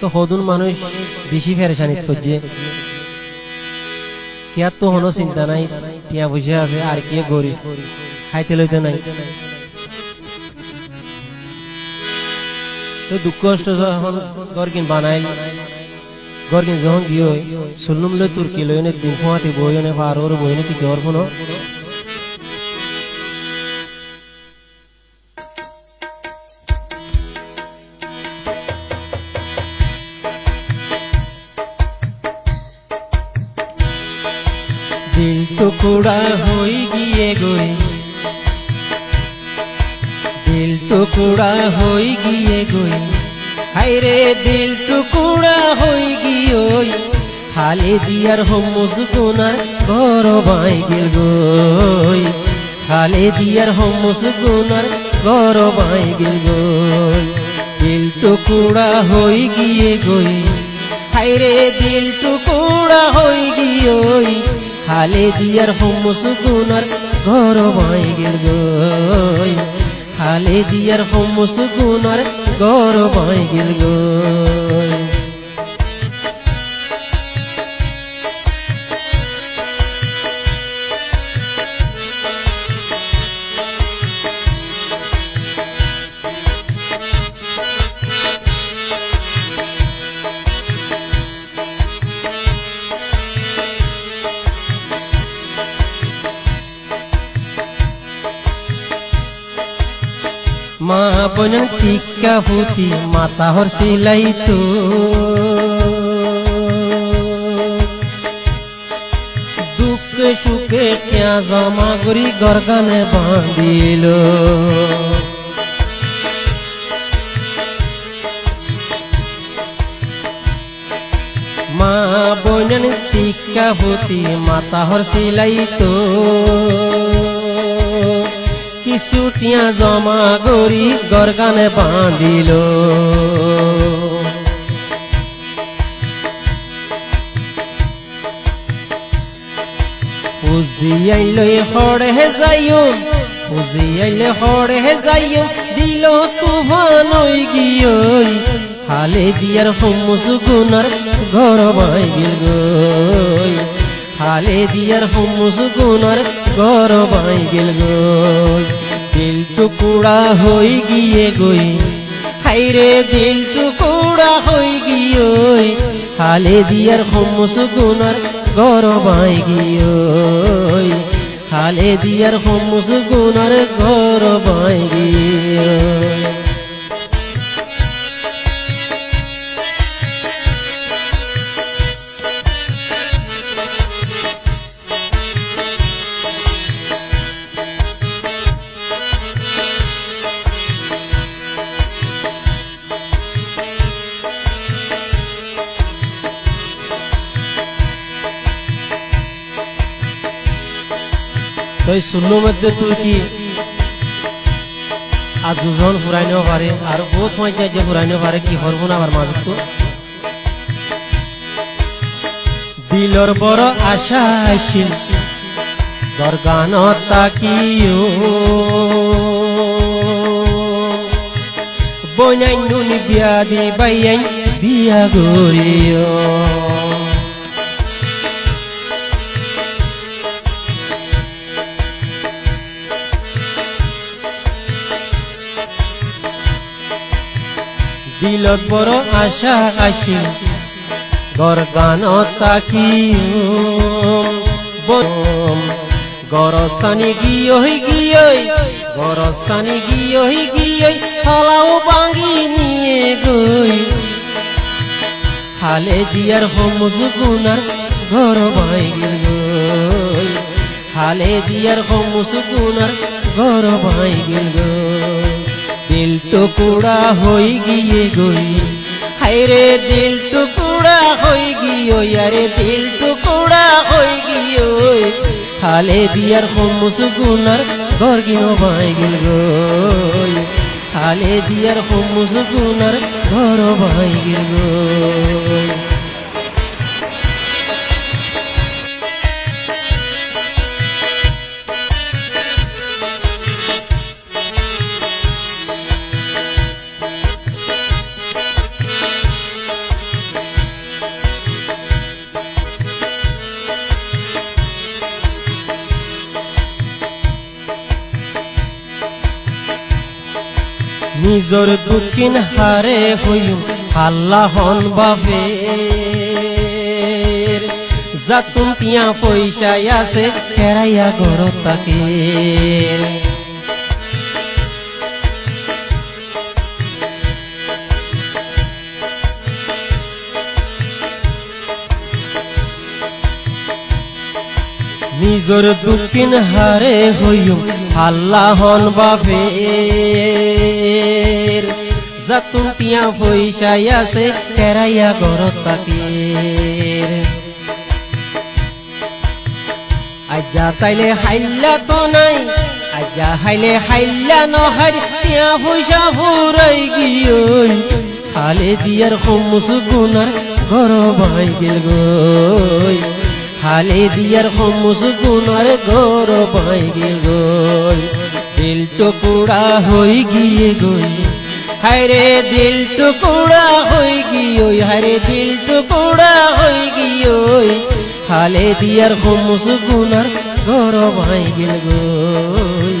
তো হদুন মানুষ বেশি ফেরেশানিত করছে কে তো হনো চিন্তা নাই টিয়া বসে আছে আর কে গরিব খাইতে লইতে নাই তো দুঃখ কষ্ট যখন গরকিন বানাইল গরকিন যখন গিয়ে শুনলুম লই তুর্কি লইনে দিন ফোয়াতে বইনে পার ওর বইনে কি কেউ ফোনো दिल टुकड़ा होई गिए गोई दिल टुकड़ा होई गिए गोई हाय रे दिल टुकड़ा होई गियोई हाले दियार हम मुस्कुनार घर बाई गेल गोई हाले दियार हम मुस्कुनार घर बाई गेल गोई दिल टुकड़ा होई गिए गोई हाय रे दिल टुकड़ा होई गियोई हाले दियार हम मुस्कुनार घर बाई गेल गोई हाले दियार हम मुस्कुनार घर बाई गेल गोई মা বোনের টিকা ফুটি মাতা হর সিলাই তো দুঃখে সুখে টিয়া জমা করি গরগানে বাঁধিল মা বোনের টিকা ফুটি মাতা হর সিলাই তো কিছু টিয়া জমা করি গরগানে বাঁধিল ফুজি আইলে হরে যাইও ফুজি আইলে হরে যাইও দিল তুফান হই গিয়ই হালে দিয়ার হমুস গুনার ঘর বাই গেল গই हाले दियार हम मुस्कुनार घर बाई गेल गोई दिल टुकड़ा होई गिए गोई हाय रे दिल टुकड़ा होई गियोई हाले दियार हम मुस्कुनार घर बाई गियोई हाले दियार हम मुस्कुनार घर बाई गियोई तो सुन्नो मध्य तुर्की आज दुजन फुराइनो पारे और बहुत मजा जे फुराइनो पारे कि हरबो ना आबार माजुक तो दिलर बड़ आशा आइसिल गरगानत ताकियो बयनाय नुनि बिया दिबाय बिया गरियो दिलत बड़ आशा आइसिल गरगानत ताकियो गरसानी गियई गियई गरसानी गियई गियई थालाओ बांगी निये गई हाले दियार हम मुस्कुनार घर बाई गेल गई हाले दियार हम मुस्कुनार घर बाई गेल गई दिल टुकड़ा होई गिए गोई हाय रे दिल टुकड़ा होई गियो यारे दिल टुकड़ा होई गियो हाले दियार हम मुस्कुनार घर गिनो बाई गेल गोई हाले दियार हम मुस्कुनार घर बाई गेल गोई নিজর দুঃখিন হারে হইম হাল্লা হন বাপে যাতুন টিয়া পয়সায় আছে হেরাইয়া ঘরত তাকে নিজর দুঃখিন হারে হইম হাল্লা হন বাপে যাতুন টিয়া পয়সায় আছে হেরাইয়া ঘরত তাকে আজ্জা তাইলে হাইল্লা তো নাই আজ্জা হাইলে হাইল্লা নহার টিয়া পয়সা ফুরাই গিয়ই খালে দিয়ার খমুস গুনার ঘর ভাই গেল গই খালে দিয়ার খমুস গুনার ঘর ভাই গেল গই দিল টুকুরা হই গিয়ে গই হায়রে দিল টুকুরা হই গিয়ই হায়রে দিল টুকুরা হই গিয়ই খালে দিয়ার খমুস গুনার ঘর ভাই গেল গই